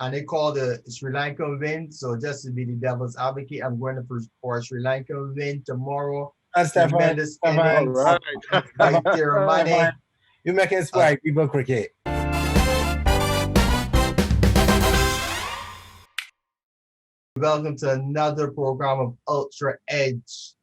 and they call the Sri Lanka win. So just to be the devil's advocate, I'm going for Sri Lanka win tomorrow. And Stefan, Tremendous All innings right. by Tiramani. you make it swag people cricket. Welcome to another program of Ultra Edge,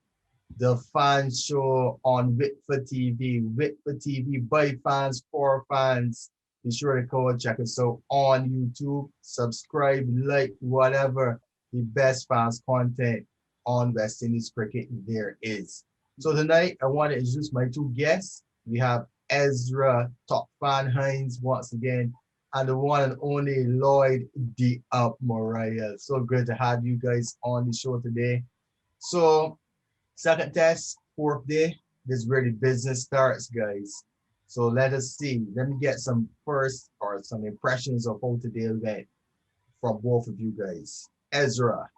the fan show on Whitford TV. Whitford TV by fans, for fans. Be sure to go and check us out on YouTube. Subscribe, like, whatever the best fans content on West Indies cricket there is. So tonight, I want to introduce my two guests. We have Ezra, Top Fan Hines, once again, and the one and only Lloyd D. Up Moriah. So good to have you guys on the show today. So, second test, fourth day. This is where the business starts, guys. So let us see. Let me get some first or some impressions of how today went from both of you guys. Ezra.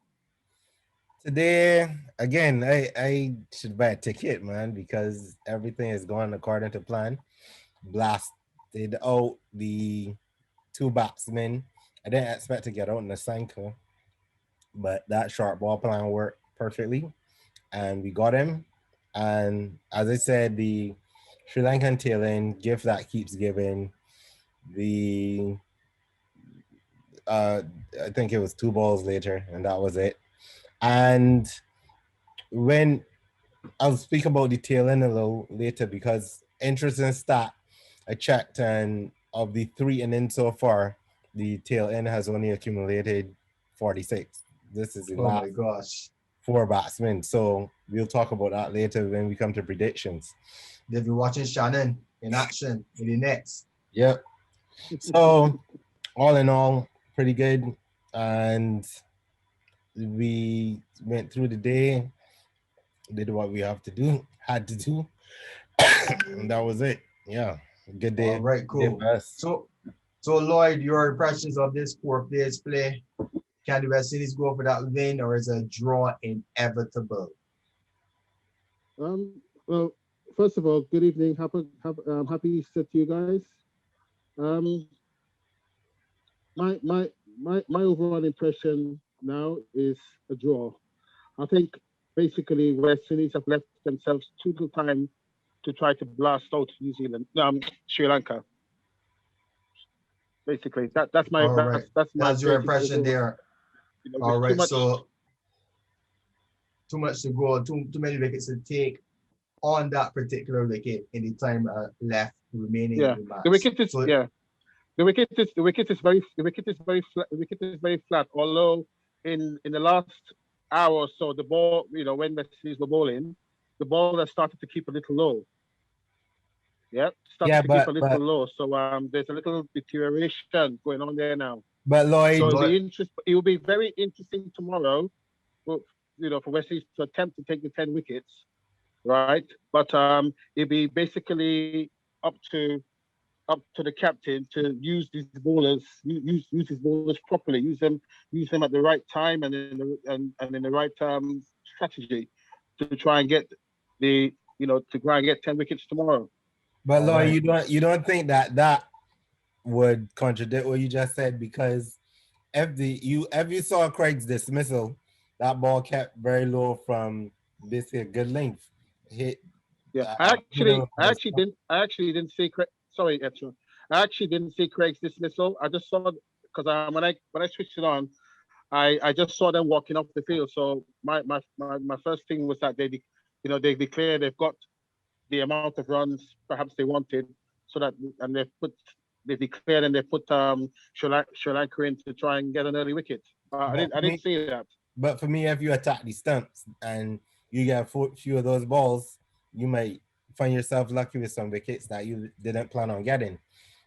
Today, again, I should buy a ticket, man, because everything is going according to plan. Blasted out the two batsmen. I didn't expect to get out in the sinker, but that short ball plan worked perfectly, and we got him. And as I said, the Sri Lankan tail end, gift that keeps giving. I think it was 2 balls later, and that was it. And when I'll speak about the tail end a little later, because interesting stat, I checked, and of the 3 innings so far, the tail end has only accumulated 46. This is the last my gosh. 4 batsmen. So we'll talk about that later when we come to predictions. They'll be watching Shannon in action in the nets. Yep. So all in all, pretty good. And we went through the day, did what we had to do, and that was it. Yeah, good day. All right, cool. So Lloyd, your impressions of this fourth day's play? Can the West Indies go for that win, or is a draw inevitable? Well, first of all, good evening. Happy Easter to you guys. My overall impression now is a draw. I think basically West Indies have left themselves too little time to try to blast out New Zealand, Sri Lanka. Basically, that's my that's your impression there. All right, so too much to go, too many wickets to take on that particular wicket in the time left remaining. Yeah, the wicket is The wicket is very flat. Although in the last hour or so, the ball, when West Indies were bowling, the ball has started to keep a little low. Yeah, keep a little low. So there's a little deterioration going on there now. But Lloyd, so it will be very interesting tomorrow, for West Indies to attempt to take the 10 wickets, right? But it'll be basically up to the captain to use these bowlers, use his bowlers properly, use them at the right time and in the right strategy to try and get to try and get 10 wickets tomorrow. But Lloyd, you don't think that would contradict what you just said, because if you saw Craig's dismissal, that ball kept very low from basically a good length. Yeah, I actually didn't see Craig. Sorry, Etro. I actually didn't see Craig's dismissal. I just saw, because when I switched it on, I just saw them walking off the field. So my first thing was that they declared they've got the amount of runs perhaps they wanted, so that they declared and they put Sri Lanka in to try and get an early wicket. I didn't see that. But for me, if you attack the stumps and you get a few of those balls, you might find yourself lucky with some wickets that you didn't plan on getting.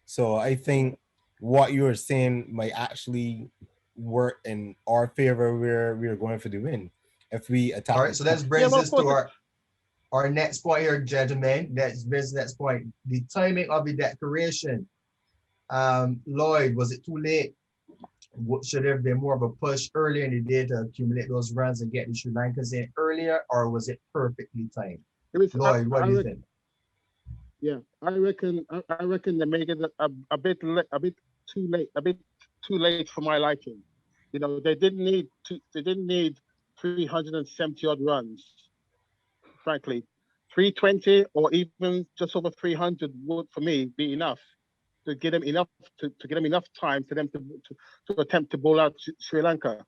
So I think what you were saying might actually work in our favor where we're going for the win. If we attack. All right, so that brings us to our next point here, gentlemen. That's next point. The timing of the declaration. Lloyd, was it too late? Should there have been more of a push earlier in the day to accumulate those runs and get the Sri Lankans in earlier, or was it perfectly timed? Lloyd, what do you think? Yeah, I reckon they made it a bit too late, a bit too late for my liking. You know, they didn't need 370 odd runs. Frankly, 320 or even just over 300 would for me be enough to get them enough to get them enough time for them to attempt to bowl out Sri Lanka.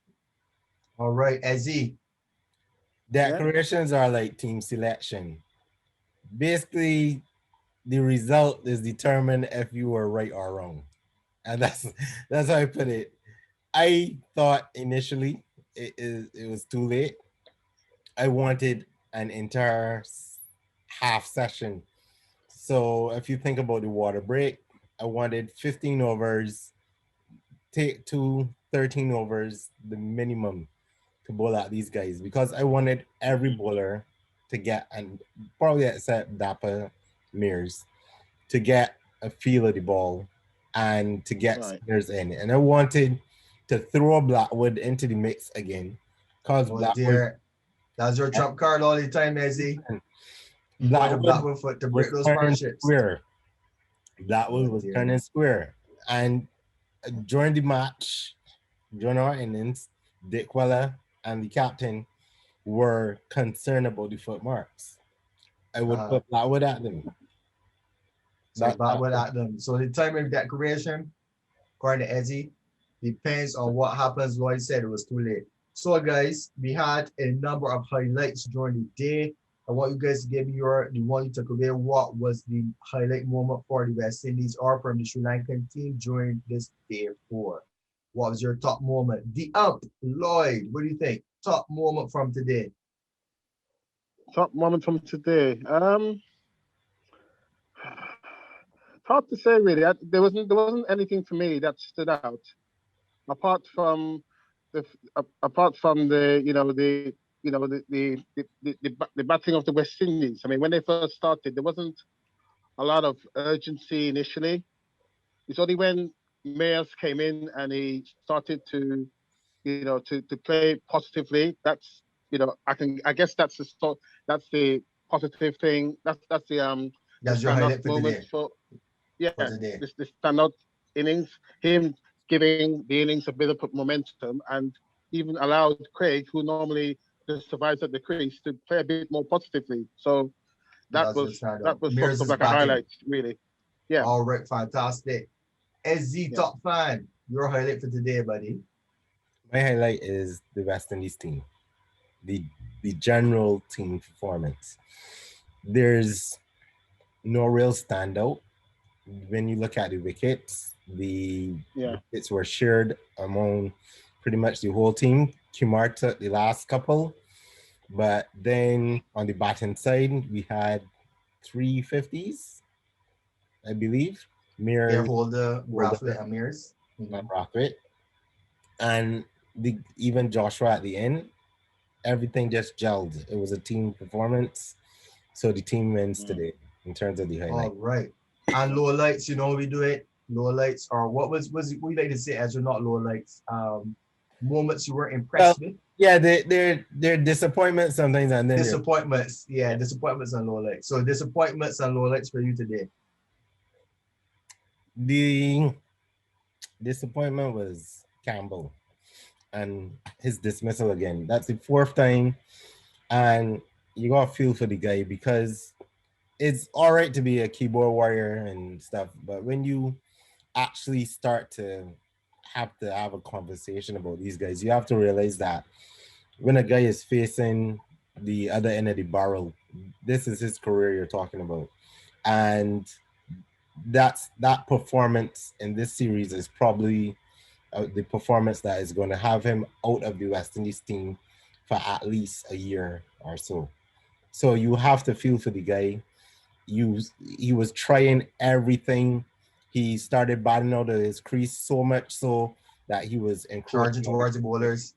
All right, Ezzy. Declarations are like team selection. Basically, the result is determined if you were right or wrong, and that's how I put it. I thought initially it was too late. I wanted an entire half session. So if you think about the water break, I wanted 15 overs, take 13 overs, the minimum to bowl at these guys, because I wanted every bowler to get, and probably except Dapper Mears, to get a feel of the ball and to get spinners in. And I wanted to throw Blackwood into the mix again, because Blackwood, that's your trump card all the time, Ezzy. Blackwood foot to break those partnerships. Blackwood was turning square. And during the match, during our innings, Dick Weller and the captain were concerned about the foot marks. I would put Blackwood at them. So Blackwood at them. So the timing declaration, according to Ezzy, depends on what happens. Lloyd said it was too late. So guys, we had a number of highlights during the day. I want you guys to give me the one you took away. What was the highlight moment for the West Indies or from the Sri Lankan team during this day 4? What was your top moment? The ump, Lloyd, what do you think? Top moment from today? Top moment from today. Hard to say really. There wasn't anything for me that stood out, apart from the batting of the West Indies. I mean, when they first started, there wasn't a lot of urgency initially. It's only when Mayers came in and he started to play positively. That's I guess that's the positive thing. That's your highlight for moment today. For this standout innings, him giving the innings a bit of momentum and even allowed Craig, who normally just survives at the crease, to play a bit more positively. So that was sort of like a highlight, really. Yeah. All right, fantastic. SZ Top Fan, your highlight for today, buddy. My highlight is the West Indies team, the general team performance. There's no real standout. When you look at the wickets, the wickets were shared among pretty much the whole team. Kumar took the last couple, but then on the batting side, we had 350s, I believe. Mears, Rathwitt, and Mears. Rathwitt. And even Joshua at the end, everything just gelled. It was a team performance. So the team wins today in terms of the highlight. All right. And low lights, we do it. Low lights, or what was what you like to say as you're not low lights? Moments you were impressed with? Yeah, they're disappointments sometimes, and then disappointments. Yeah, disappointments and low lights. So disappointments and low lights for you today. The disappointment was Campbell and his dismissal again. That's the 4th time, and you got to feel for the guy, because it's all right to be a keyboard warrior and stuff, but when you actually start to have a conversation about these guys, you have to realize that when a guy is facing the other end of the barrel, this is his career you're talking about. And that performance in this series is probably the performance that is going to have him out of the West Indies team for at least a year or so. So you have to feel for the guy. He was trying everything. He started batting out of his crease so much so that he was charging towards the bowlers.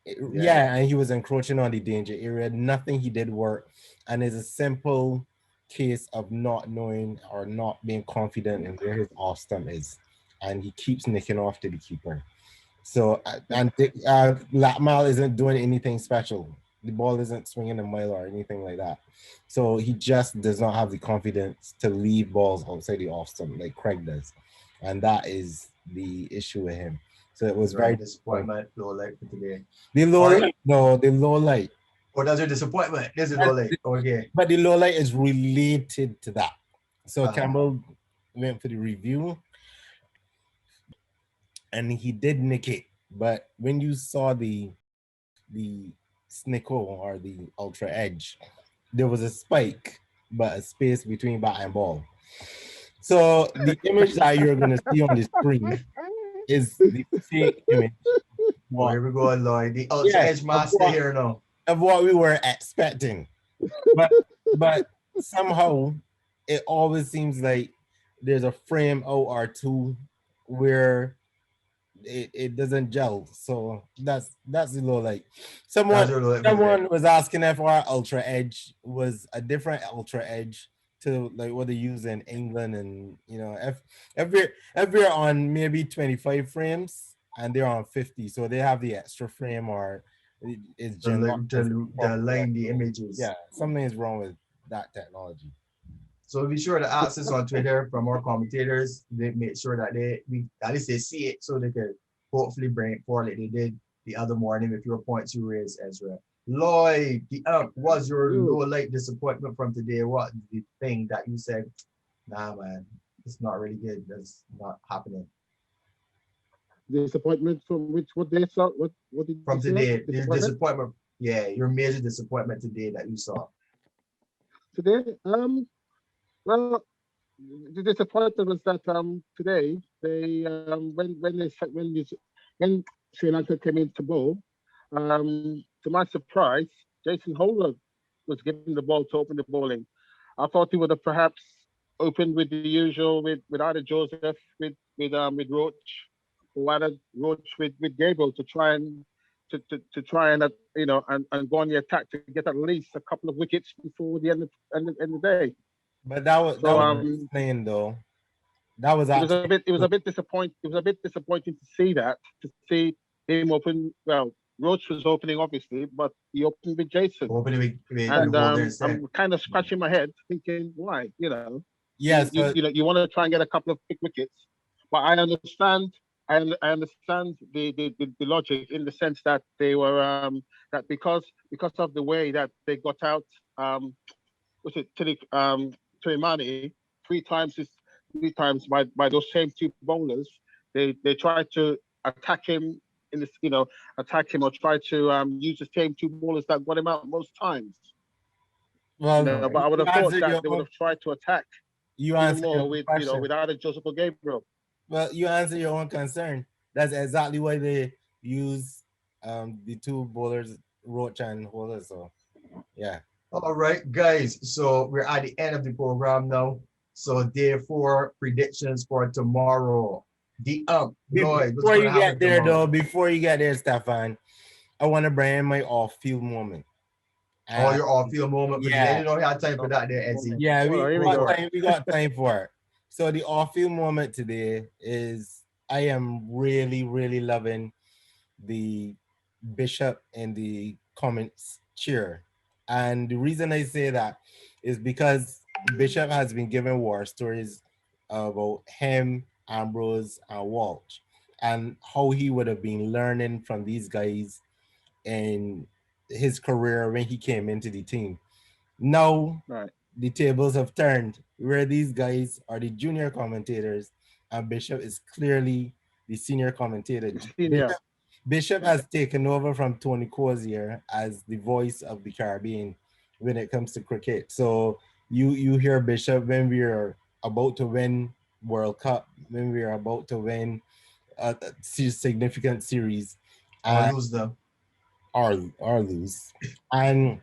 Yeah, and he was encroaching on the danger area. Nothing he did work. And it's a simple case of not knowing or not being confident in where his off stump is. And he keeps nicking off to the keeper. So, and Latmal isn't doing anything special. The ball isn't swinging a mile or anything like that. So he just does not have the confidence to leave balls outside the off stump like Craig does. And that is the issue with him. So it was Right, very disappointment, low light for today. the low Alright. light. No, the low light. Or that's your disappointment. This is low light. Okay. But the low light is related to that. So Uh-huh. Campbell went for the review and he did nick it. But when you saw the Snicko or the Ultra Edge, there was a spike, but a space between bat and ball. So the image that you're gonna see on the screen is the fake image. Oh, here we go, Lloyd. The Ultra Edge master here now. Of what we were expecting. But somehow it always seems like there's a frame out or two where it doesn't gel. So that's the low light. Someone was asking if our Ultra Edge was a different Ultra Edge to like what they use in England, and you know, if we're on maybe 25 frames and they're on 50, so they have the extra frame, or it's the line the images. Yeah, something is wrong with that technology. So be sure to ask us on Twitter from our commentators. They make sure that at least they see it, so they can hopefully bring it forward like they did the other morning with your points you raised, Ezra. Lloyd, was your low light disappointment from today? What the thing that you said, nah man, it's not really good. That's not happening. Disappointment from what day saw? What did from today? Disappointment. Yeah, your major disappointment today that you saw. Today, well, the disappointment was that today they when Sri Lanka came into bowl, to my surprise, Jason Holder was given the ball to open the bowling. I thought he would have perhaps opened with the usual with either Joseph with Roach, or either Roach with Gabriel to try and you know and go on the attack to get at least a couple of wickets before the end of the day. But that was playing though. That was it was a bit disappointing. It was a bit disappointing to see him open. Well, Roach was opening obviously, but he opened with Jason. And I'm kind of scratching my head, thinking why, you know. Yes, you want to try and get a couple of quick wickets, but I understand. I understand the logic in the sense that they were that because of the way that they got out to Imani three times by those same two bowlers. They tried to attack him or try to use the same two bowlers that got him out most times. Well, but I would have thought that they would have tried to attack more with either Joseph or Gabriel. Well, you answer your own concern. That's exactly why they use the two bowlers, Roach and Holder. So, yeah. All right, guys. So we're at the end of the program now. So therefore, predictions for tomorrow. Lloyd, before you get there, Stefan, I want to bring in my off-field moment. Your off-field moment. Yeah, I didn't know we had time for that there, Ezzy. Yeah, we got time for it. So the off-field moment today is I am really, really loving the Bishop in the comments cheer. And the reason I say that is because Bishop has been given war stories about him, Ambrose, and Walsh, and how he would have been learning from these guys in his career when he came into the team. Now, the tables have turned where these guys are the junior commentators and Bishop is clearly the senior commentator. Bishop has taken over from Tony Cozier as the voice of the Caribbean when it comes to cricket. So you hear Bishop when we are about to win World Cup, when we are about to win a significant series. Or lose them. Or lose. And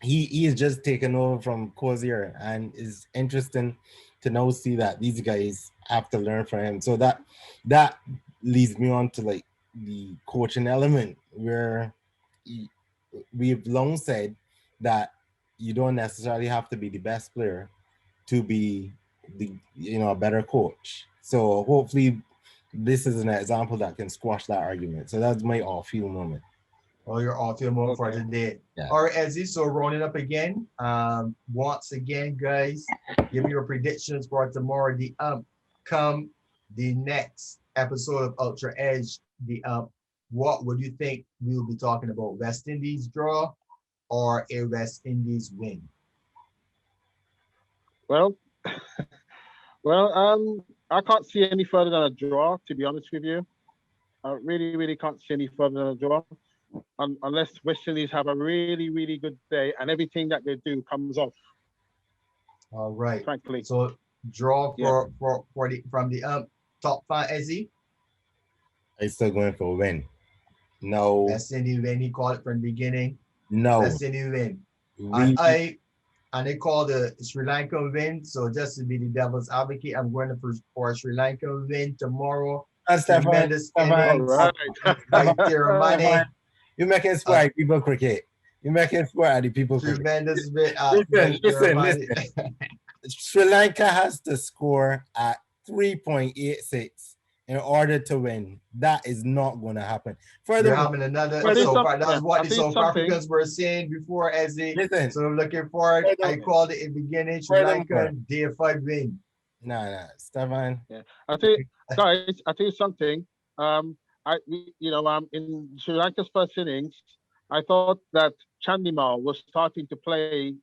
he is just taken over from Cozier, and it's interesting to now see that these guys have to learn from him. So that leads me on to like the coaching element, where we've long said that you don't necessarily have to be the best player to be a better coach. So hopefully this is an example that can squash that argument. So that's my off-field moment. Oh, your off-field moment for today. Yeah. All right, Ezzy, so rounding up again. Once again, guys, give me your predictions for tomorrow. The next episode of Ultra Edge the what would you think we'll be talking about? West Indies draw or a West Indies win? Well, I can't see any further than a draw, to be honest with you. I really, really can't see any further than a draw. Unless West Indies have a really, really good day and everything that they do comes off. All right. Frankly. So draw Yeah. for the from the top five, Ezzy. I still going for a win. No. West Indies win. He called it from the beginning. No. West Indies win. And they call the Sri Lanka win. So just to be the devil's advocate, I'm going for Sri Lanka win tomorrow. Tremendous innings. Right there, money. You making sport at people cricket. You making sport at the people cricket. Tremendous bit. Listen. Sri Lanka has to score at 3.86 in order to win. That is not going to happen. Furthermore, having another. That's what the South Africans were saying before. As they so looking forward, I called it in the beginning. Sri Lanka day 5 win. Nah, Stefan. Yeah, I think guys. I think something. In Sri Lanka's first innings, I thought that Chandimal was starting to play,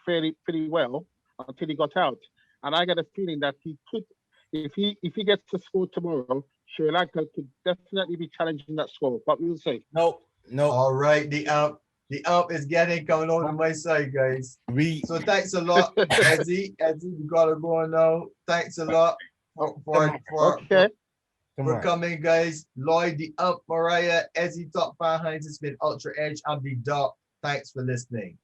pretty well until he got out, and I got a feeling that he could, if he gets the score tomorrow, Sri Lanka could definitely be challenging that score. But we'll see. No. All right, the up is coming over my side, guys. So thanks a lot, Eddie. We gotta go now. Thanks a lot for coming, guys. Lloyd, the up, Mariah, Ezzy, top 5 Heinz. It's been Ultra Edge. I'm the Doc. Thanks for listening.